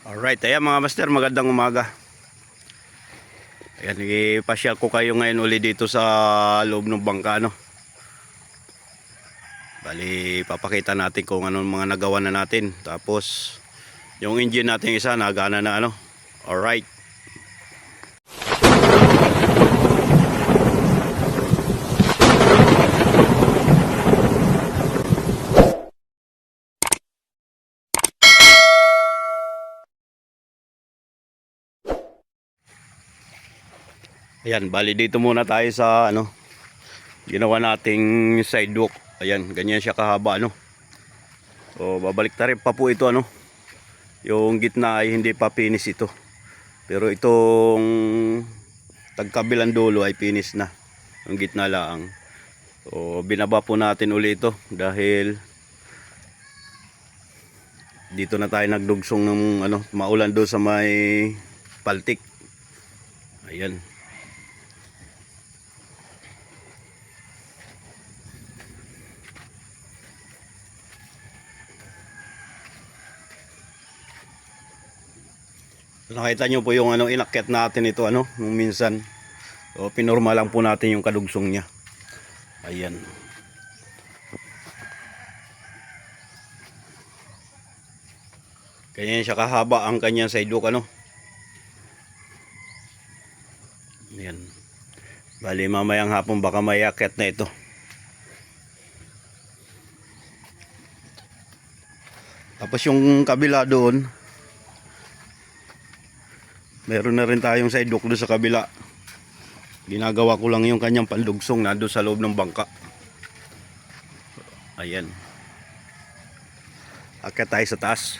Alright, ayan mga master, magandang umaga. Ayan, ipasyal ko kayo ngayon uli dito sa loob ng bangka, no? Bali, papakita natin kung anong mga nagawa na natin. Tapos, yung engine natin isa, nagana na, ano? Alright. Ayan, bali dito muna tayo sa, ano, ginawa nating sidewalk. Ayan, ganyan siya kahaba, ano? So, babalik ta rin pa po ito, ano? Yung gitna ay hindi pa finish ito. Pero itong tagkabilang dulo ay finish na. Yung gitna lang. So, binaba po natin ulit ito dahil dito na tayo nagdugsong ng ano, maulan doon sa may paltik. Ayan. Nakita nyo po yung ano, inakyat natin ito ano, nung minsan. So, pinorma lang po natin yung kadugsong niya. Ayan. Ganyan siya kahaba ang kanyang sidewalk, ano. Ayan. Bali mamayang hapon baka may akyat na ito. Tapos yung kabila doon, meron na rin tayong sidewalk doon sa kabila. Ginagawa ko lang yung kanyang pandugsong na doon sa loob ng bangka. Ayan. Akyat tayo sa taas.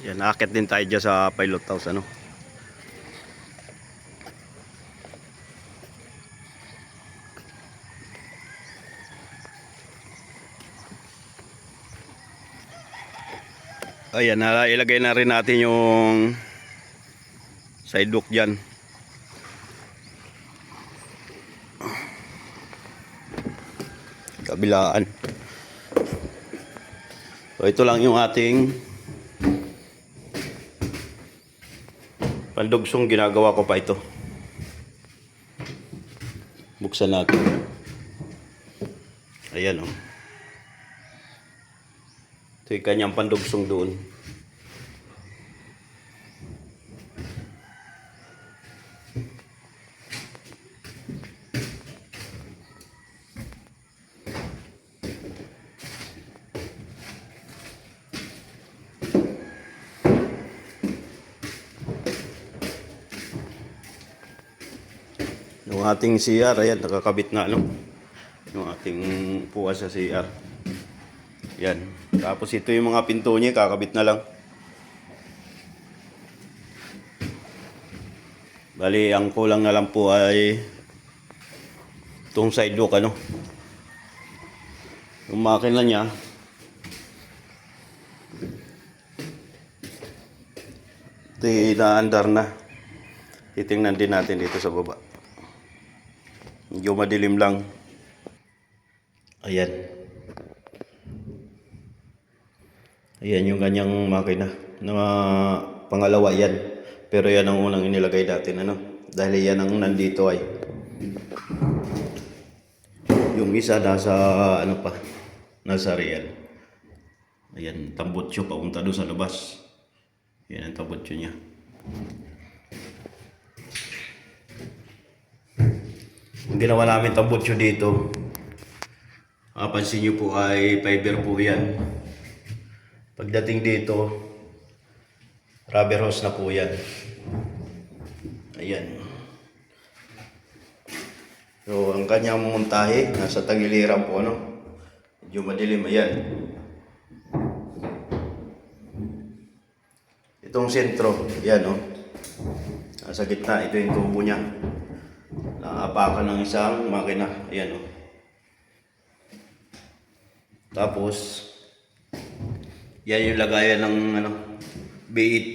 Yan, akyat din tayo dyan sa pilot house, ano. Ayan, ilagay na rin natin yung sidewalk dyan. Kabilaan. So ito lang yung ating pandugsong, ginagawa ko pa ito. Buksan natin. Ayan o. Ito yung kanyang pandugsong doon. Yung ating CR, ayan, nakakabit na, ano. Yung ating puwas sa CR. Yan. Tapos ito yung mga pinto niya, kakabit na lang. Bali, ang kulang na lang po ay itong sidewalk, ano. Yung makina niya, ito inaandar na. Titingnan din natin dito sa baba. Medyo madilim lang. Ayan. Ayan yung kanyang makina. Pangalawa yan. Pero yan ang unang inilagay natin, ano. Dahil yan ang nandito ay. Yung isa nasa ano pa. Nasa real. Ayan, tambutso papunta doon sa labas. Yan ang tambutso niya. Ang ginawa namin tambutso dito, pansin nyo po ay fiber po yan. Pagdating dito, rubber hose na po yan. Ayan. So, ang kanyang montahe, nasa tagiliran po, ano. Medyo madilim, ayan. Itong sentro, yan, oh. Nasa gitna, ito yung tubo niya. Naapakan ng isang makina, ayan, oh. Tapos, yan yung lagayan ng ano, B8,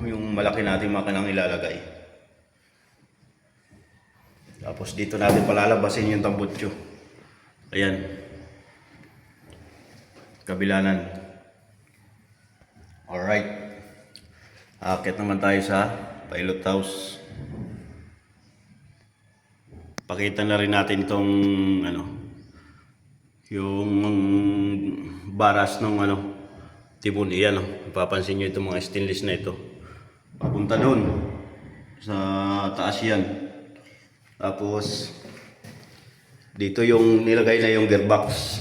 yung malaki natin makinang ilalagay. Tapos dito natin palalabasin yung tambutso. Ayan. Kabilanan. Alright. Akit naman tayo sa pilot house. Pakita na rin natin itong yung baras ng tibon. Iyan, mapapansin nyo itong mga stainless na ito. Papunta doon sa taas yan. Tapos dito yung nilagay na yung gearbox.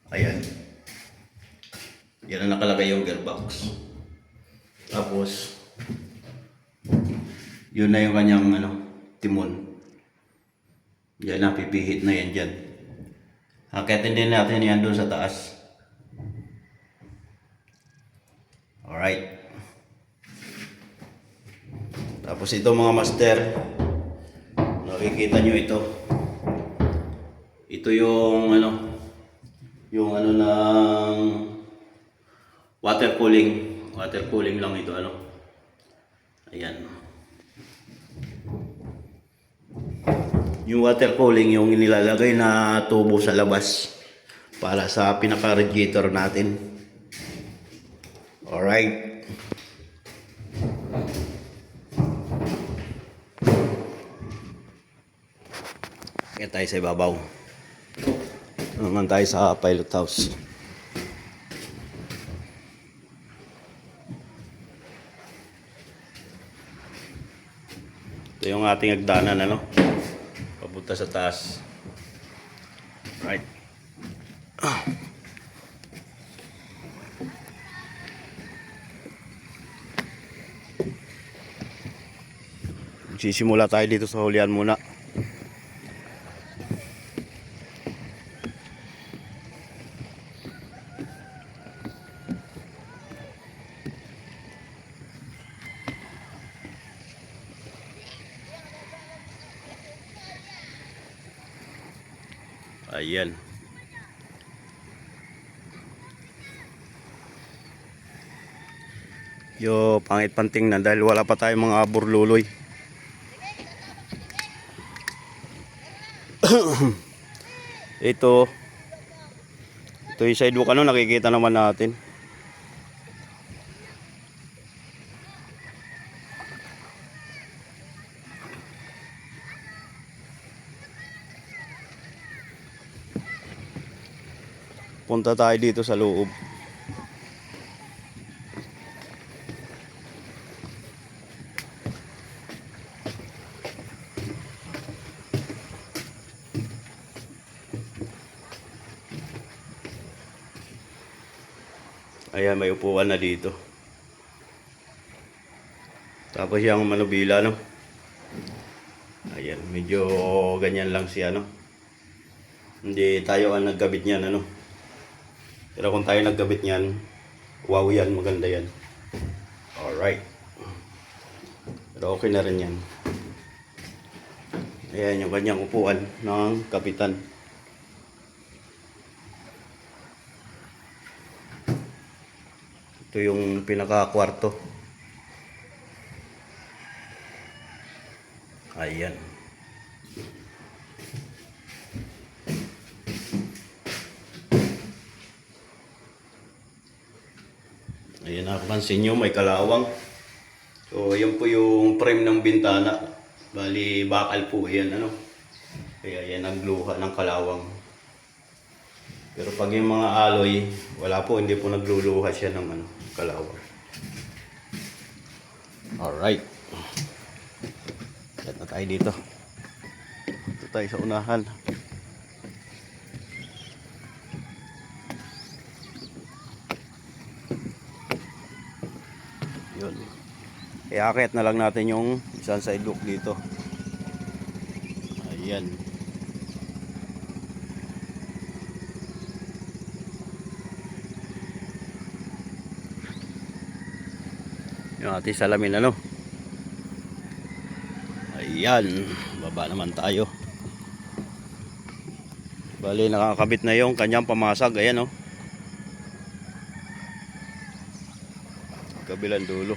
Ayan. Yan ang nakalagay yung gearbox. Tapos yun na yung kanyang timon. Yan na, pipihit na yan dyan. Akitin din natin yan doon sa taas. Alright. Tapos ito mga master, nakikita nyo ito. Ito yung ng water cooling. Water cooling lang ito Ayan. Yung water cooling yung inilalagay na tubo sa labas para sa pinaka-radiator natin. Alright. Kaya tayo sa ibabaw. Naman tayo sa pilot house. Ito yung ating hagdanan papunta sa taas. Right. Sisimula tayo dito sa hulihan muna. Ayan. Pangit pantingnan dahil wala pa tayong mga burluloy. Ito yung sidewalk nakikita naman natin. Punta tayo dito sa loob. Ayan, may upuan na dito. Tapos yung manubila Ayan, medyo ganyan lang siya Hindi tayo ang nagkabit niyan Pero kung tayo nagkabit niyan, wow yan, maganda yan. Alright. Pero okay na rin yan. Ayan yung kanyang upuan ng kapitan. Ito yung pinaka-kwarto. Ayan. Ayan, napansin nyo, may kalawang. So, yan po yung frame ng bintana. Bali, bakal po yan, Kaya yan ang luha ng kalawang. Pero pag yung mga alloy, wala po, hindi po nagluluha siya ng kalawang. Alright. Let na tayo dito. Dito tayo sa unahan. Yun. Iakit na lang natin yung isang sidewalk dito. Ayan. Yung ating salamin Ayan. Baba naman tayo. Bali nakakabit na yung kanyang pamasag. Ayan kabilang dulo.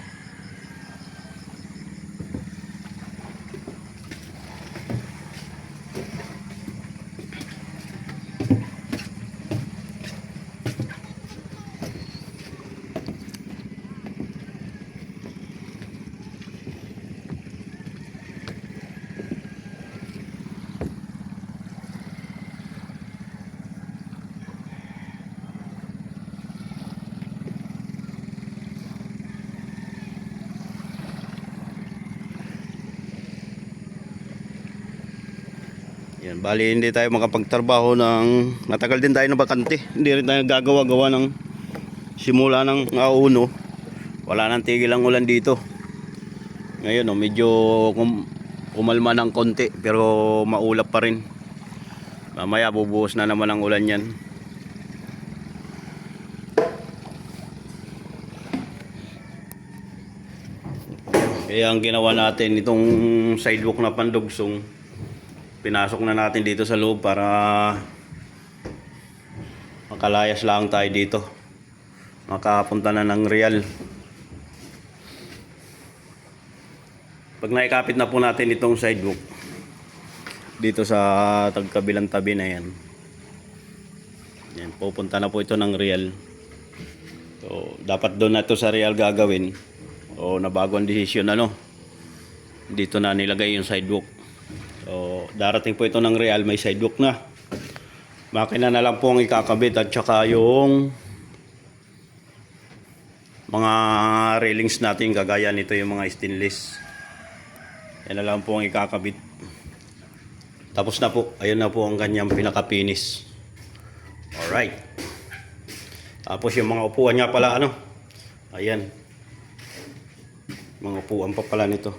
Yan, bali hindi tayo makapagtrabaho ng matagal din tayo na bakante. Hindi rin tayo gagawa-gawa ng simula ng uno. Wala nang tigil ang ulan dito. Ngayon medyo umalma ng konti pero maulap pa rin. Mamaya bubuhos na naman ang ulan yan. Kaya ang ginawa natin itong sidewalk na pandugsong, pinasok na natin dito sa loob para makalayas lang tayo dito, makapunta na ng Real. Pag naikapit na po natin itong sidewalk dito sa tagkabilang tabi na yan, pupunta na po ito ng Real. So dapat doon na ito sa Real gagawin. O nabago ang desisyon, dito na nilagay yung sidewalk. So darating po ito ng Real, may sidewalk na. Makina na lang po ang ikakabit at saka yung mga railings natin kagaya nito, yung mga stainless. Yan na lang po ang ikakabit. Tapos na po, ayun na po ang kanyang pinaka-finish. Alright. Tapos yung mga upuan niya pala, ayan. Mga upuan pa pala nito.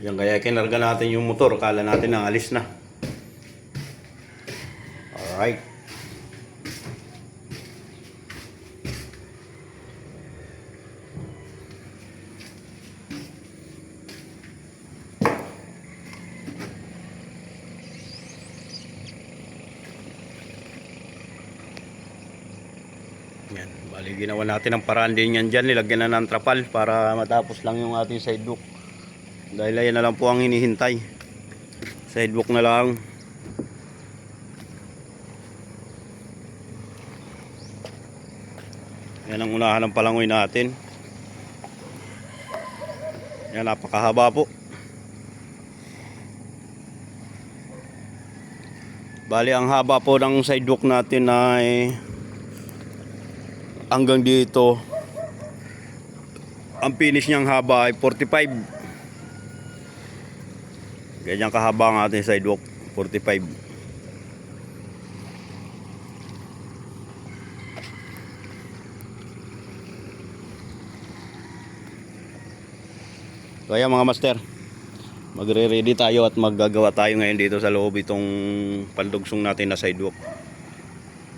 Yan, kaya kinarga natin yung motor. Kala natin na alis na. Alright. Yan, bali ginawa natin ang paraan din yan dyan. Nilagyan na ng trapal para matapos lang yung ating sidewalk. Dahil ayan na lang po ang hinihintay. Sidewalk na lang. Yan ang unahan ng palangoy natin. Yan, napakahaba po. Bali ang haba po ng sidewalk natin ay hanggang dito. Ang finish niyang haba ay 45. Ganyan kahaba ang ating sidewalk, 45. Kaya mga master, magre-ready tayo at maggagawa tayo ngayon dito sa loob itong pandugsong natin na sidewalk.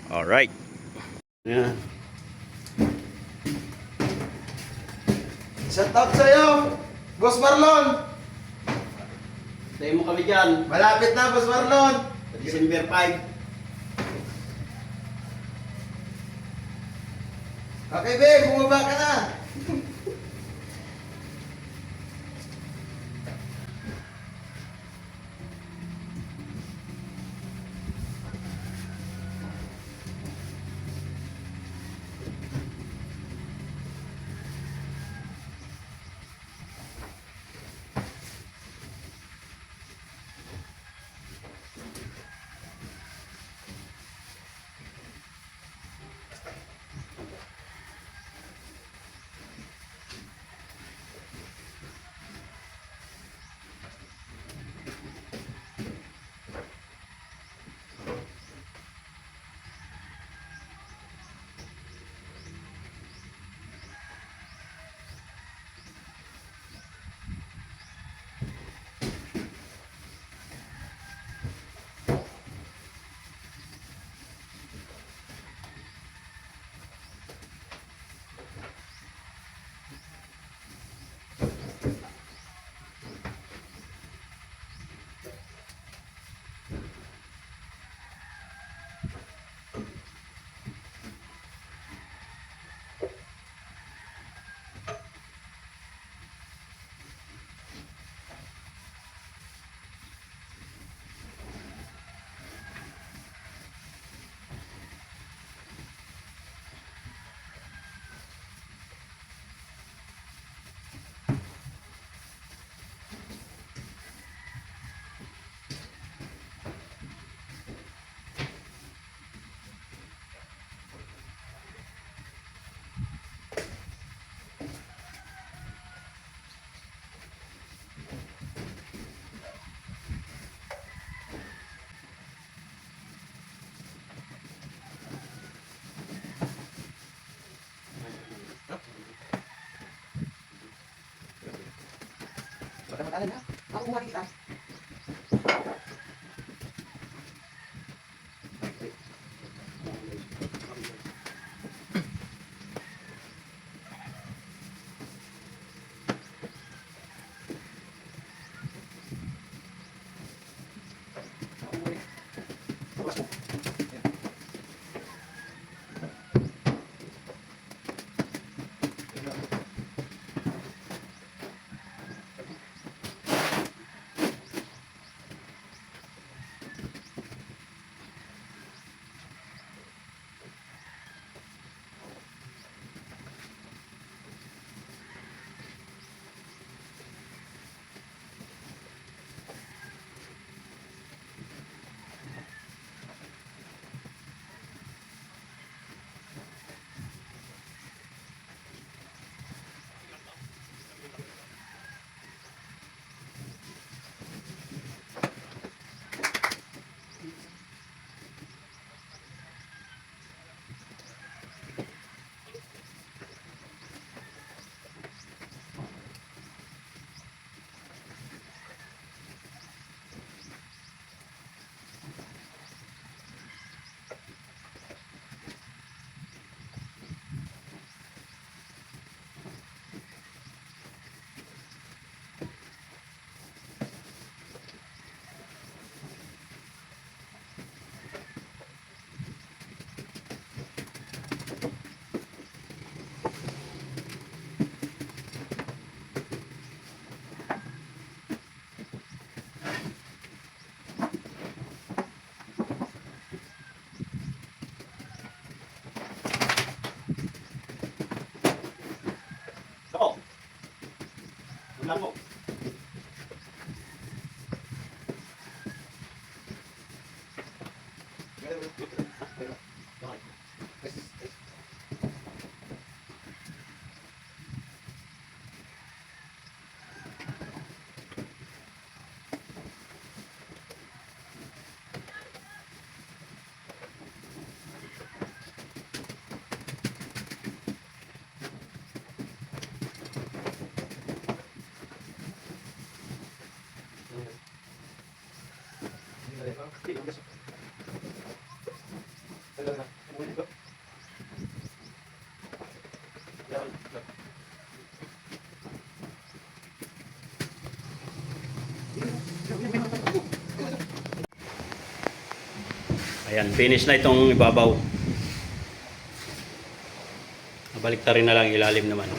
Alright. Yan. Shout out sa'yo, Boss Marlon! Tayo mo kami dyan. Malapit na, Boss Marlon! December 5. Okay, babe, bumaba ka na! Baka mag-alala ha. Ako kumuha kita. Ako. Wala mo. Ayan, finish na itong ibabaw. Balik ta rin na lang ilalim naman.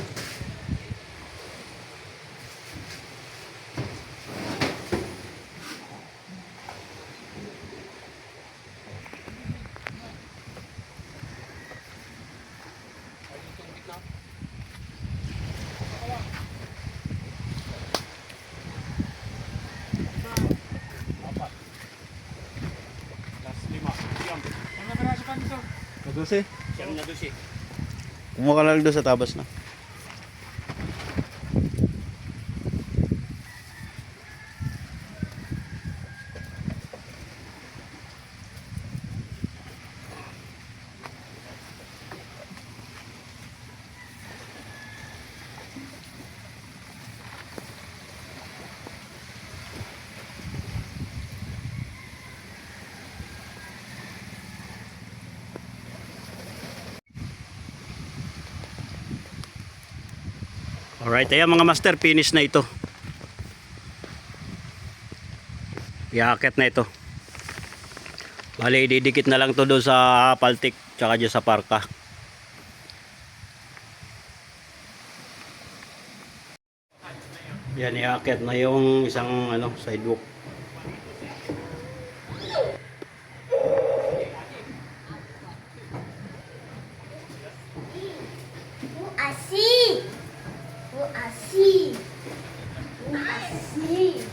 Dosi. Siyam na dosi. Kumuha ka lang doon sa tabas na. Alright, ayan mga master, finish na ito. Iakit na ito. Bali, didikit na lang to doon sa paltik tsaka dyan sa parka. Yan, iakit na yung isang sidewalk. Así. Así. Así.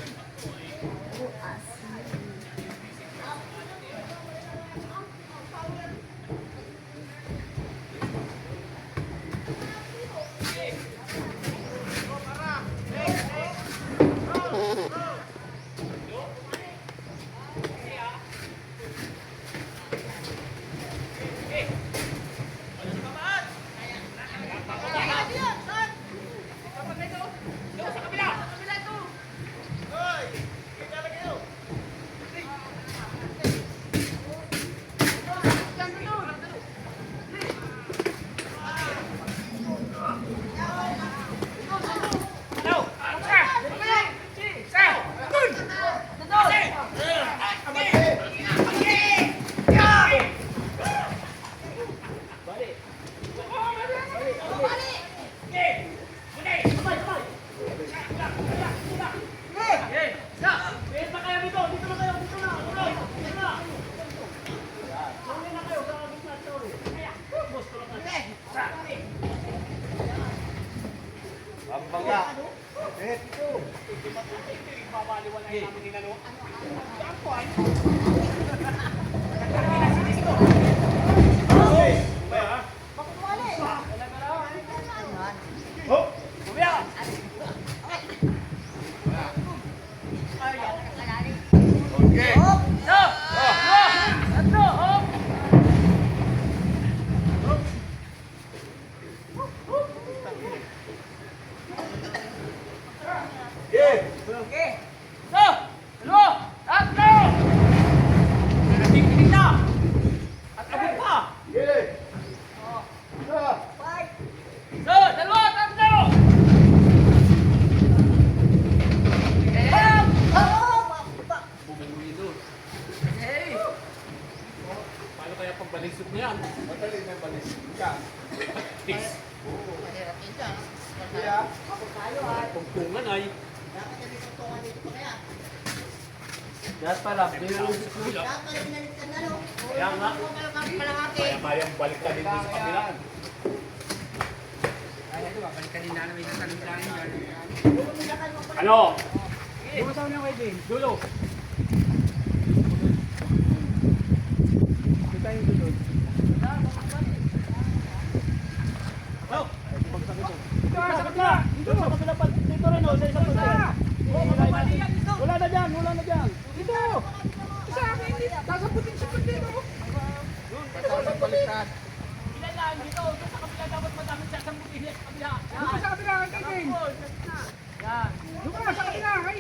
Paano kaya pagbalisod niya? Madali na balisod ka. Tis. Mahirap yun dyan. Tungtungan ay. Dapat na dito tungan dito pa kaya. Kaya pala, binulong sa kuya. Dapat na binaliktad na no. Kaya nga. Kung kayo kami palahati. Kaya mayang balik ka dito sa kabilaan. Ano? Bumasaw niya kay Dane. Dulo. Wala na dyan, wala na dyan. Dito! Sa akin, sasaputin sa dito. Ilan lang dito. Sa kabila dapat madaming sasaputin sa kabila. Doon sa kabila, kay Yan. Doon ka sa kabila, kay.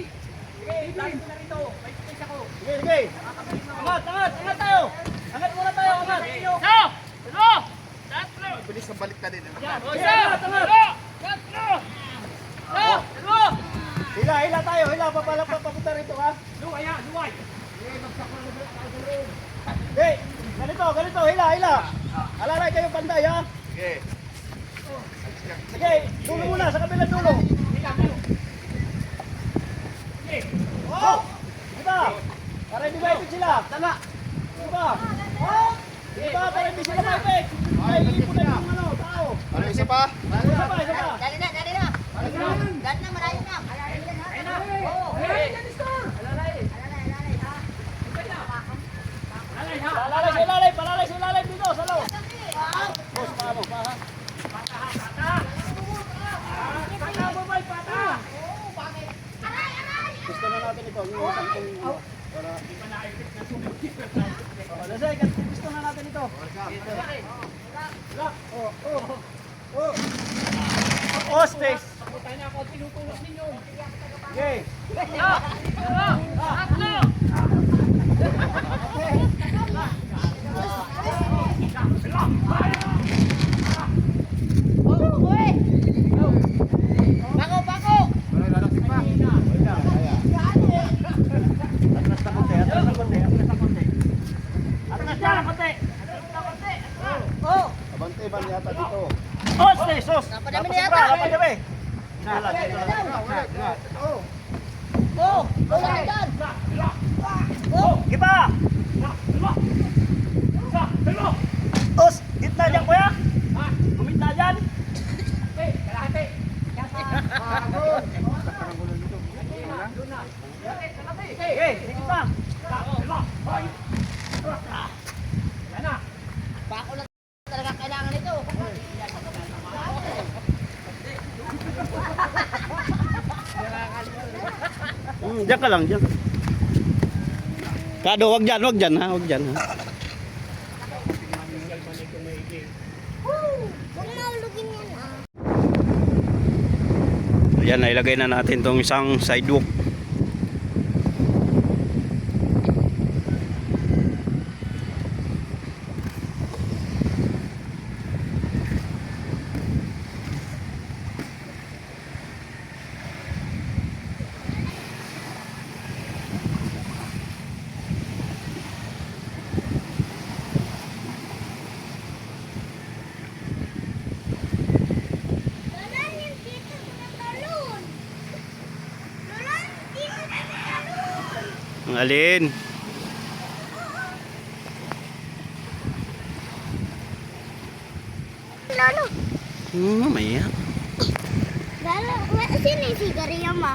Sige, hilahin ko na rito. May space ako. Sige, sige. Angat tayo. Angat muna tayo, angat. Isa! Dalo! Tatlo! Bilis na balik na din. Yan. Isa! Dalo! Tatlo! Isa! Dalo! Hila tayo, hila. Papunta rito ha. Luway ha, luway! Hey, ganito, hila. Alalay kayo panday ha. Okay. Sige, dulo muna sa kabilang dulo. Oh! Diba? Para hindi maipit sila. Tala. Diba? Diba? Para hindi sila maipit. Ay, ipon na yung tao. Ano isa pa? Isa pa. Dali na. Dali na, malayo na. Ayun na! Oo. Alalay! Alalay! Alalay, ha. Alalay ha! Palalay sa ilalim dito, sa loob. Boss, paano? Pata ha! Pata! Pata babay! Pata! Gusto na natin ito. Yung tangkong para... Di pa naipit na sumunod. Lasay, gusto na natin ito. Oh, space. Tayo na ako tinutulog ninyo. Okay. Tatlo! Bako! Abante ba yata dito? Oh, Space, sos. napadami na Dapat yata. sobra, dapat dami. Oh, wala dyan. Giba! Os, gitna dyan kuya? Gumit na dyan? Kalahati! Okay, sige pa. Yan na! Bako lang talaga kailangan ito. Diyan ka lang, diyan. Kado, wag dyan ha, wag dyan ha. Huwag maulugin yan ah. Ayan, nailagay na natin tong isang sidewalk. Alin? Lolo. Mamaya. Lolo, sino yung sigarilyo mo?